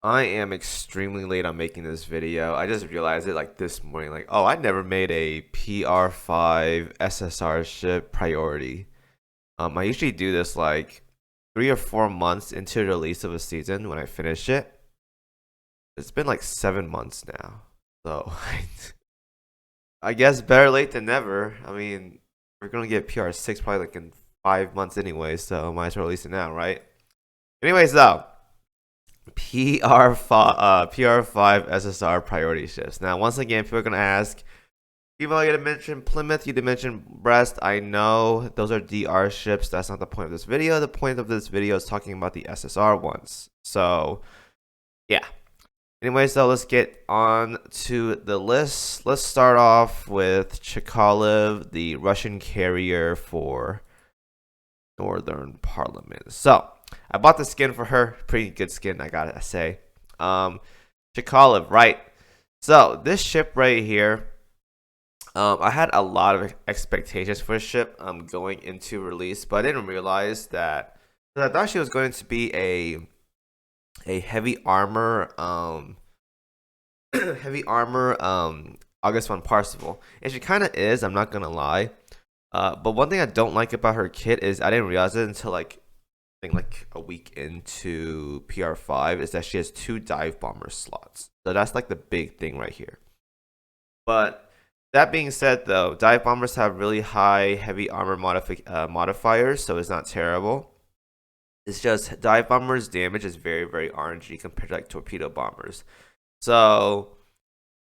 I am extremely late on making this video. I just realized it like this morning, like, oh, I never made a PR5 SSR ship priority. I usually do this like 3 or 4 months into the release of a season when I finish it. It's been like 7 months now. So I guess better late than never. I mean, we're gonna get PR6 probably like in 5 months anyway, so might as well release it now, right? Anyways though. PR5 SSR priority shifts. Now, once again, people are gonna ask, even though you didn't mention Plymouth, you didn't mention Brest. I know those are DR ships. That's not the point of this video. The point of this video is talking about the SSR ones. So, yeah. Anyways, though, let's get on to the list. Let's start off with Chkalov, the Russian carrier for Northern Parliament. So, I bought the skin for her. Pretty good skin, I gotta say. Chkalov, right? So, this ship right here, I had a lot of expectations for this ship going into release, but I didn't realize that. I thought she was going to be a heavy armor August 1 Parsifal, and she kind of is. I'm not gonna lie. But one thing I don't like about her kit is I didn't realize it until like I think like a week into PR5 is that she has 2 dive bomber slots. So that's like the big thing right here. But that being said, though, dive bombers have really high heavy armor modifiers, so it's not terrible. It's just dive bombers' damage is very RNG compared to like torpedo bombers. So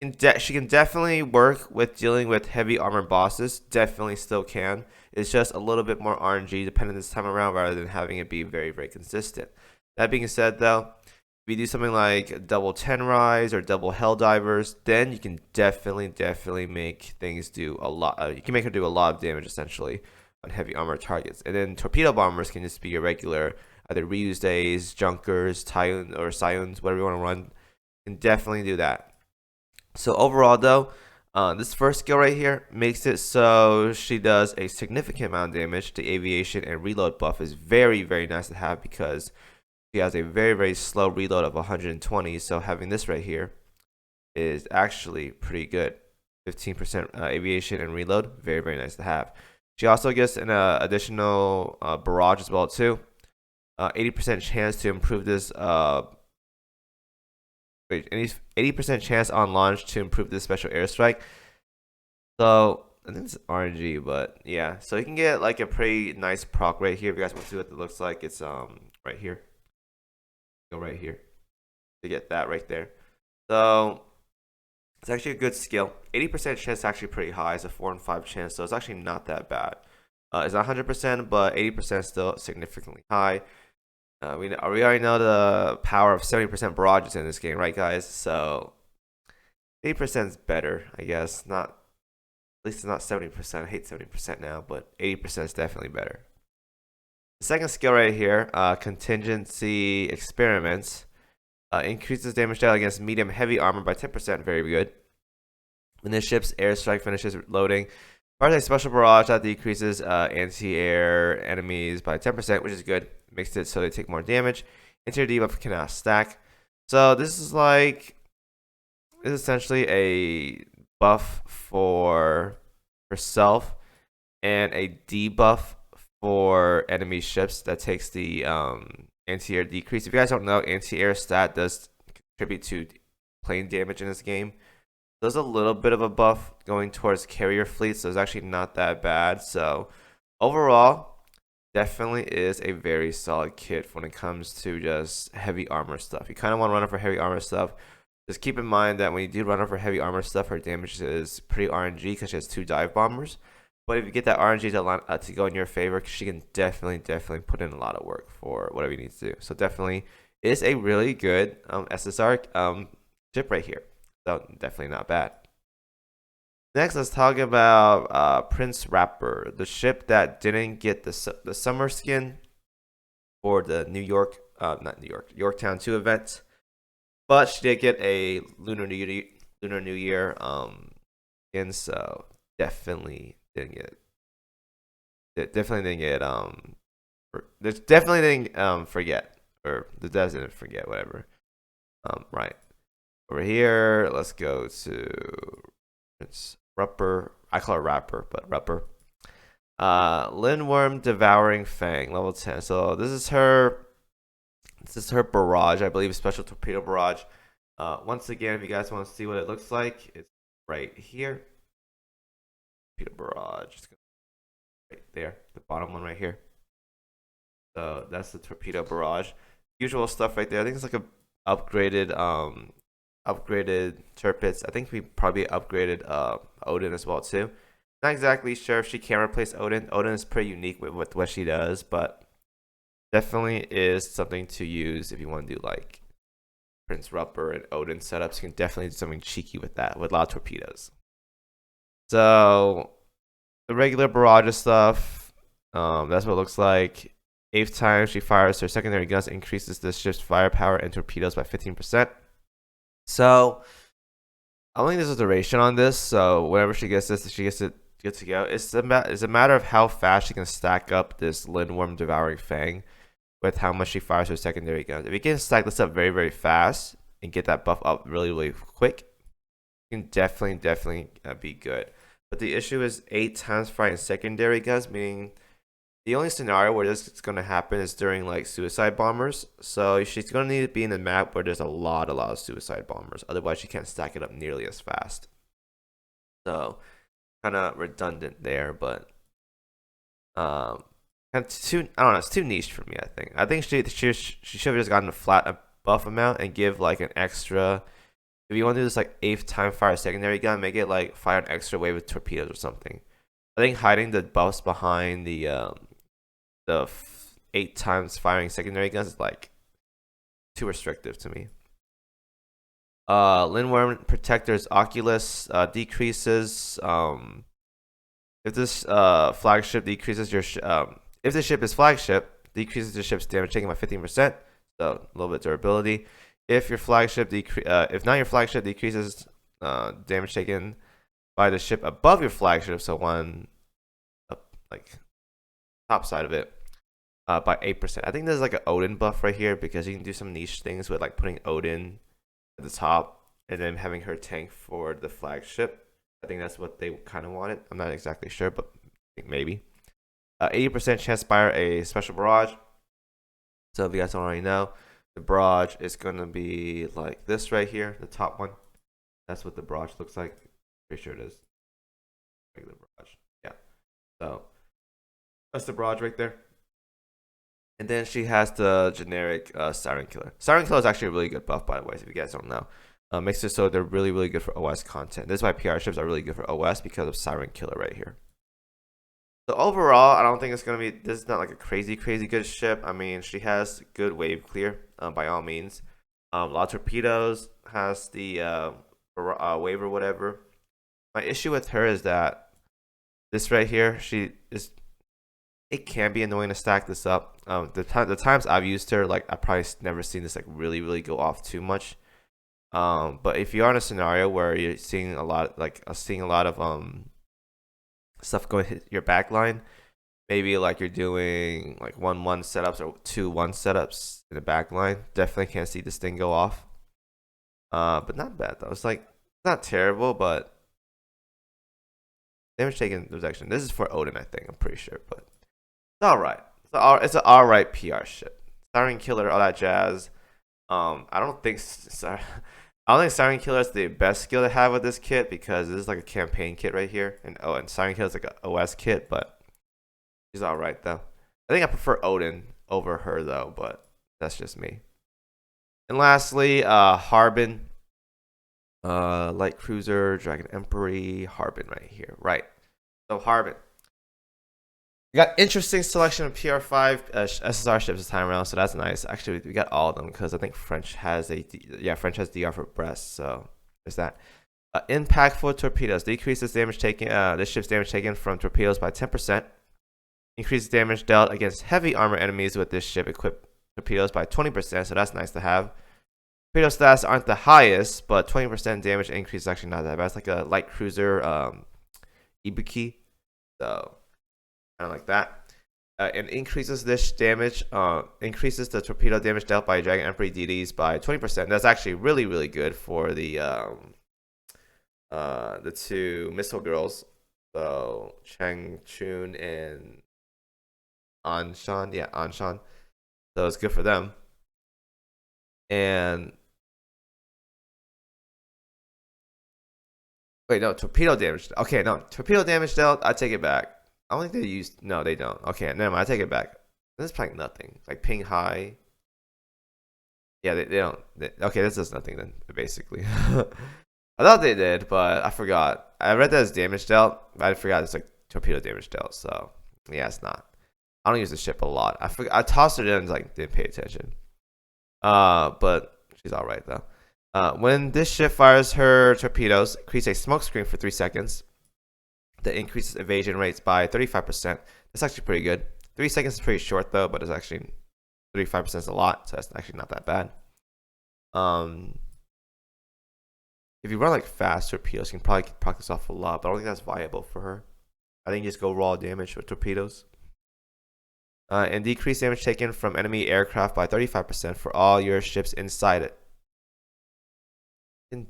she can definitely work with dealing with heavy armor bosses. Definitely still can. It's just a little bit more RNG dependent this time around rather than having it be very consistent. That being said, though, if you do something like double 10 rise or double hell divers, then you can definitely make things do a lot. You can make her do a lot of damage essentially on heavy armor targets. And then torpedo bombers can just be your regular either reuse days, junkers, Tyun or Scions, whatever you want to run. You can definitely do that. So overall, though, this first skill right here makes it so she does a significant amount of damage. The aviation and reload buff is very nice to have because she has a very slow reload of 120. So having this right here is actually pretty good. 15% aviation and reload, very nice to have. She also gets an additional barrage as well too. 80% chance to improve this. 80% chance on launch to improve this special airstrike. So I think it's RNG, but yeah. So you can get like a pretty nice proc right here. If you guys want to see what it looks like, it's right here. Go right here to get that right there. So it's actually a good skill. 80% chance is actually pretty high. It's a 4 and 5 chance, so it's actually not that bad. It's not 100%, but 80% is still significantly high. We already know the power of 70% barrages in this game, right, guys? So 80% is better, I guess. Not, at least it's not 70%. I hate 70% now, but 80% is definitely better. The second skill right here, contingency experiments, increases damage dealt against medium heavy armor by 10%. Very good. When the ship's airstrike finishes loading, fires a special barrage that decreases anti-air enemies by 10%, which is good. Makes it so they take more damage. Anti-air debuff cannot stack. So this is essentially a buff for herself and a debuff for enemy ships that takes the anti-air decrease. If you guys don't know, anti-air stat does contribute to plane damage in this game. There's a little bit of a buff going towards carrier fleets, so it's actually not that bad. So overall, definitely is a very solid kit when it comes to just heavy armor stuff. You kind of want to run her for heavy armor stuff. Just keep in mind that when you do run her for heavy armor stuff, her damage is pretty RNG because she has 2 dive bombers. But if you get that RNG to go in your favor, she can definitely put in a lot of work for whatever you need to do. So definitely is a really good SSR ship right here. So definitely not bad. Next, let's talk about Prinz Rupprecht, the ship that didn't get the summer skin for the Yorktown 2 event, but she did get a Lunar New Year skin, so definitely didn't get forget, or the devs didn't forget, whatever. Right over here, let's go to it's Rupper. I call it Rapper, but Rupper. Lindworm Devouring Fang, level 10. So this is her. This is her barrage, I believe, special torpedo barrage. Once again, if you guys want to see what it looks like, it's right here. Torpedo barrage, it's right there, the bottom one right here. So that's the torpedo barrage. Usual stuff right there. I think it's like a upgraded Tirpitz. I think we probably upgraded Odin as well too. Not exactly sure if she can replace Odin. Odin is pretty unique with what she does, but definitely is something to use if you want to do like Prinz Rupprecht and Odin setups. You can definitely do something cheeky with that with a lot of torpedoes. So the regular barrage stuff, that's what it looks like. 8th time she fires her secondary guns, increases the ship's firepower and torpedoes by 15%. So I don't think there's a duration on this. So whenever she gets this, she gets it good to go. It's a matter of how fast she can stack up this Lindworm Devouring Fang with how much she fires her secondary guns. If you can stack this up very, very fast and get that buff up really, really quick, you can definitely be good. But the issue is 8 times firing secondary guns, meaning the only scenario where this is going to happen is during like suicide bombers. So she's going to need to be in a map where there's a lot of suicide bombers. Otherwise, she can't stack it up nearly as fast. So kind of redundant there, but kind of too, I don't know, it's too niche for me. I think she should have just gotten a buff amount and give like an extra. If you want to do this like 8th time fire secondary gun, make it like fire an extra wave with torpedoes or something. I think hiding the buffs behind the 8 times firing secondary guns is like too restrictive to me. Lindworm Protector's Oculus decreases. If this flagship decreases your if the ship is flagship, decreases the ship's damage taken by 15%. So a little bit durability. If your flagship if not your flagship decreases damage taken by the ship above your flagship, so one up like top side of it, by 8%. I think there's like an Odin buff right here because you can do some niche things with like putting Odin at the top and then having her tank for the flagship. I think that's what they kind of wanted. I'm not exactly sure, but I think maybe. 80% chance to fire a special barrage. So if you guys don't already know, the barrage is going to be like this right here, the top one. That's what the barrage looks like. Pretty sure it is. Regular barrage. Yeah. So that's the barrage right there. And then she has the generic Siren Killer. Siren Killer is actually a really good buff, by the way, if you guys don't know. Makes it so they're really, really good for OS content. This is why PR ships are really good for OS because of Siren Killer right here. So overall, I don't think it's going to be, this is not like a crazy good ship. I mean, she has good wave clear, by all means. A lot of torpedoes, has the wave or whatever. My issue with her is that this right here, it can be annoying to stack this up. The times I've used her, like I've probably never seen this like really go off too much. But if you're in a scenario where you're seeing a lot of stuff going hit your back line, maybe like you're doing like 1-1 setups or 2-1 setups in the back line, definitely can't see this thing go off. But not bad though. It's like not terrible, but damage taken reduction. This is for Odin, I think. I'm pretty sure, but it's all right. It's an all right PR ship. Siren Killer, all that jazz. I don't think Siren Killer is the best skill to have with this kit because this is like a campaign kit right here, and Siren Killer is like an OS kit, but she's all right though. I think I prefer Odin over her though, but that's just me. And lastly, Harbin, light cruiser, Dragon Emperor, Harbin right here, right? So Harbin. We got interesting selection of PR5 SSR ships this time around, so that's nice. Actually, we got all of them because I think French has DR for Brest, so there's that. Impactful torpedoes decreases damage taken. This ship's damage taken from torpedoes by 10%. Increases damage dealt against heavy armor enemies with this ship equipped torpedoes by 20%, so that's nice to have. Torpedo stats aren't the highest, but 20% damage increase is actually not that bad. It's like a light cruiser Ibuki, so kind of like that. and increases this damage, increases the torpedo damage dealt by Dragon Emperor DDs by 20%. That's actually really, really good for the two missile girls. So Chang Chun and Anshan. Yeah, Anshan. So it's good for them. And wait, no, torpedo damage. Okay, no, torpedo damage dealt. I take it back. I don't think they used. No, they don't. Okay, never mind. I take it back. This is like nothing. Like ping high. Yeah, they don't. Okay, this does nothing then, basically. I thought they did, but I forgot. I read that as damage dealt, but I forgot it's like torpedo damage dealt. So yeah, it's not. I don't use the ship a lot. I tossed it in and like didn't pay attention. But she's all right though. When this ship fires her torpedoes, creates a smoke screen for 3 seconds. That increases evasion rates by 35%. That's actually pretty good. 3 seconds is pretty short though, but it's actually 35% is a lot, so that's actually not that bad. If you run like fast torpedoes, you can probably proc this off a lot, but I don't think that's viable for her. I think just go raw damage with torpedoes. And decrease damage taken from enemy aircraft by 35% for all your ships inside it. Can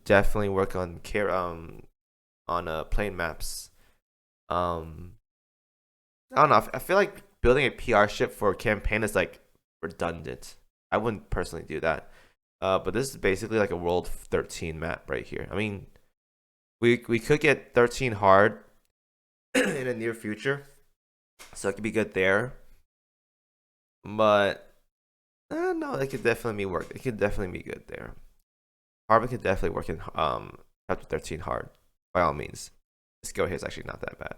definitely work on plane maps. I don't know. I feel like building a PR ship for a campaign is like redundant. I wouldn't personally do that. But this is basically like a World 13 map right here. I mean, we could get 13 hard in the near future, so it could be good there. But no, it could definitely work. It could definitely be good there. Harbin could definitely work in chapter 13 hard by all means. This go here is actually not that bad.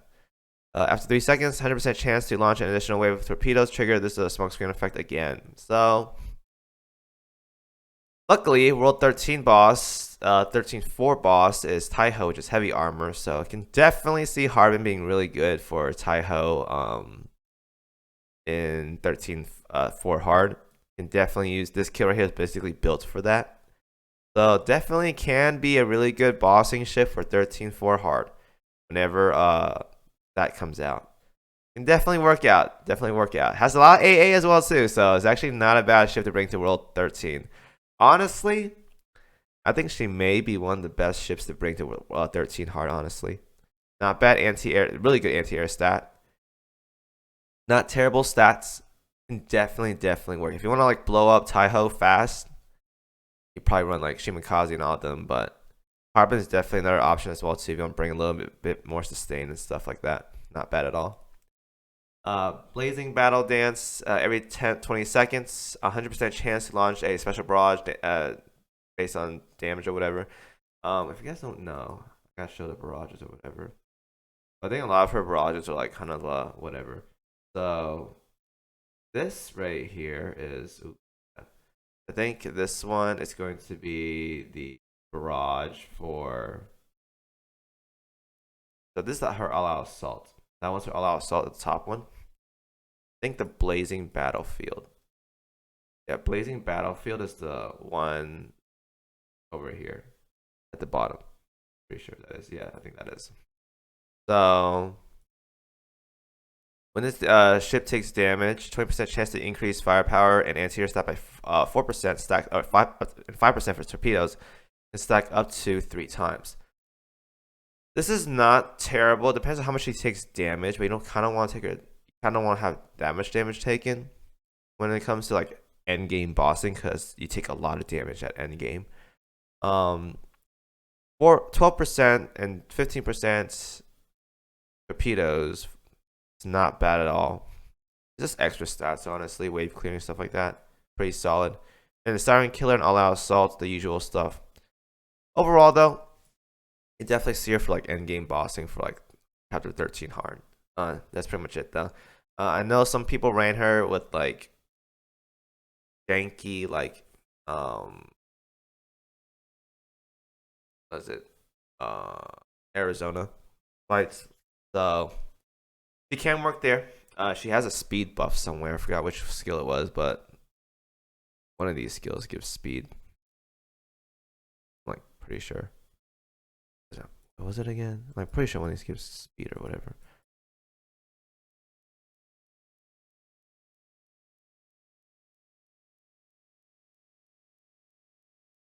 After 3 seconds, 100% chance to launch an additional wave of torpedoes. Trigger this is a smoke screen effect again. So luckily, World 13 boss, 13-4 boss is Taiho, which is heavy armor. So I can definitely see Harbin being really good for Taiho in 13-4 hard. Can definitely use this kill right here is basically built for that. So definitely can be a really good bossing ship for 13-4 hard whenever that comes out. Can definitely work out. Definitely work out. Has a lot of AA as well too, so it's actually not a bad ship to bring to World 13. Honestly, I think she may be one of the best ships to bring to World 13 hard, honestly. Not bad anti-air, really good anti-air stat. Not terrible stats. Can definitely work. If you want to like blow up Taiho fast, you probably run like Shimakaze and all of them, but Harbin is definitely another option as well too if you want to bring a little bit more sustain and stuff like that. Not bad at all. Blazing Battle Dance, every 20 seconds, 100% chance to launch a special barrage based on damage or whatever. If you guys don't know, I gotta show the barrages or whatever. I think a lot of her barrages are like kind of whatever. So this right here is, I think this one is going to be the barrage for. So this is her all-out assault. That one's her all-out assault, the top one. I think the Blazing Battlefield. Yeah, Blazing Battlefield is the one over here at the bottom. Pretty sure that is. Yeah, I think that is. So when this ship takes damage, 20% chance to increase firepower and anti-air stat by 4%, stack or 5% for torpedoes, and stack up to 3 times. This is not terrible. It depends on how much she takes damage, but you don't kind of want to take her. Kind of want to have that much damage taken when it comes to like end game bossing, because you take a lot of damage at end game. For 12% and 15% torpedoes, it's not bad at all. Just extra stats, honestly, wave clearing stuff like that, pretty solid. And the Siren Killer and All Out Assault, the usual stuff. Overall, though, you definitely see her for like end game bossing for like chapter 13 hard. That's pretty much it though. I know some people ran her with like janky like what is it? Arizona fights. So she can work there. She has a speed buff somewhere. I forgot which skill it was, but one of these skills gives speed. I'm like pretty sure. What was it again? I'm pretty sure one of these gives speed or whatever.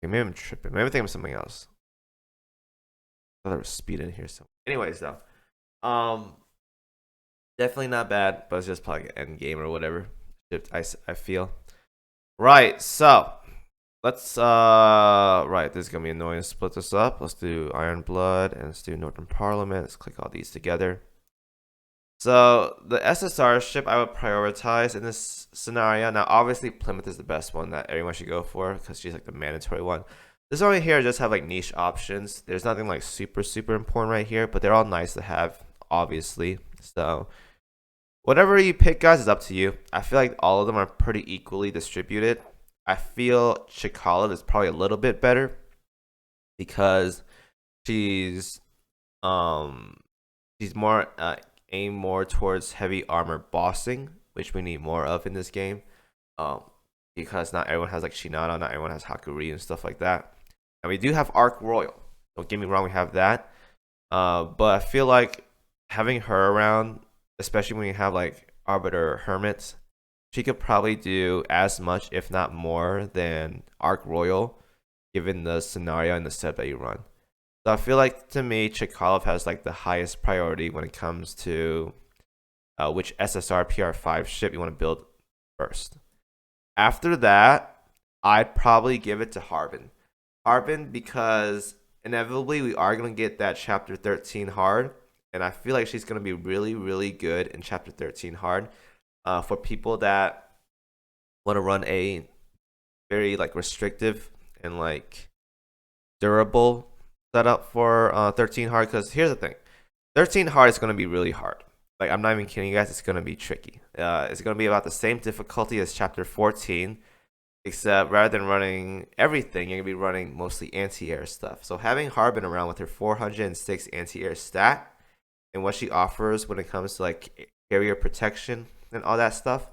Okay, maybe I'm tripping. Maybe I'm thinking of something else. I thought there was speed in here. So, anyways, though, um, definitely not bad, but it's just probably an end game or whatever. I feel. Right. So let's right. This is gonna be annoying to split this up. Let's do Iron Blood and let's do Northern Parliament. Let's click all these together. So the SSR ship I would prioritize in this scenario. Now, obviously, Plymouth is the best one that everyone should go for because she's like the mandatory one. This one right here just have like niche options. There's nothing like super important right here, but they're all nice to have, obviously. So whatever you pick, guys, is up to you. I feel like all of them are pretty equally distributed. I feel Chkalov is probably a little bit better because she's more aimed more towards heavy armor bossing, which we need more of in this game. Because not everyone has like Shinada, not everyone has Hakuri and stuff like that. And we do have Arc Royal. Don't get me wrong, we have that. But I feel like having her around, especially when you have like Arbiter Hermits, she could probably do as much, if not more, than Arc Royal, given the scenario and the set that you run. So I feel like, to me, Chkalov has like the highest priority when it comes to which SSR PR5 ship you want to build first. After that, I'd probably give it to Harbin. Harbin, because inevitably we are going to get that Chapter 13 hard, and I feel like she's going to be really good in Chapter 13 hard. For people that want to run a very like restrictive and like durable setup for 13 hard, because here's the thing, 13 hard is going to be really hard. Like, I'm not even kidding you guys, it's going to be tricky. It's going to be about the same difficulty as Chapter 14, except rather than running everything, you're going to be running mostly anti-air stuff. So having Harbin around with her 406 anti-air stat and what she offers when it comes to like carrier protection and all that stuff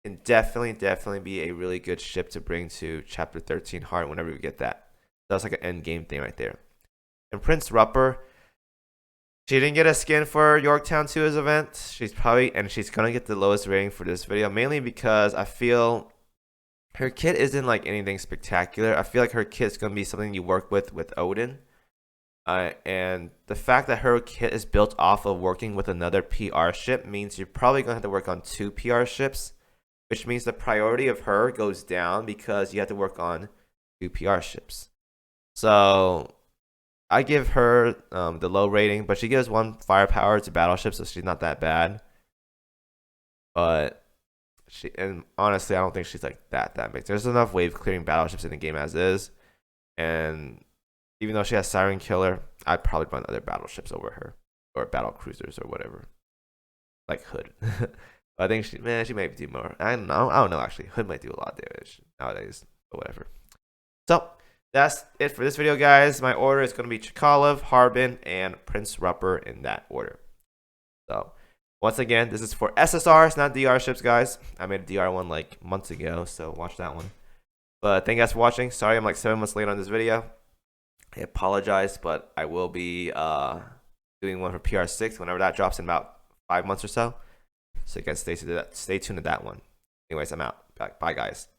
can definitely be a really good ship to bring to Chapter 13 hard whenever we get that. That's like an end game thing right there. And Prinz Rupprecht, she didn't get a skin for Yorktown 2's event. She's gonna get the lowest rating for this video, mainly because I feel her kit isn't like anything spectacular. I feel like her kit's gonna be something you work with Odin. And the fact that her kit is built off of working with another PR ship means you're probably going to have to work on 2 PR ships, which means the priority of her goes down because you have to work on 2 PR ships. So I give her the low rating, but she gives 1 firepower to battleship, so she's not that bad. But and honestly, I don't think she's like that big. There's enough wave clearing battleships in the game as is, and even though she has Siren Killer, I'd probably run other battleships over her, or battle cruisers or whatever, like Hood. But I think she might do more. I don't know actually. Hood might do a lot of damage nowadays, but whatever. So that's it for this video, guys. My order is going to be Chkalov, Harbin, and Prinz Rupprecht in that order. So once again, this is for SSRs, not DR ships, guys. I made a DR one like months ago, so watch that one. But thank you guys for watching. Sorry I'm like 7 months late on this video. I apologize, but I will be doing one for PR6 whenever that drops in about 5 months or so. So you guys stay tuned to that one. Anyways, I'm out. Bye, guys.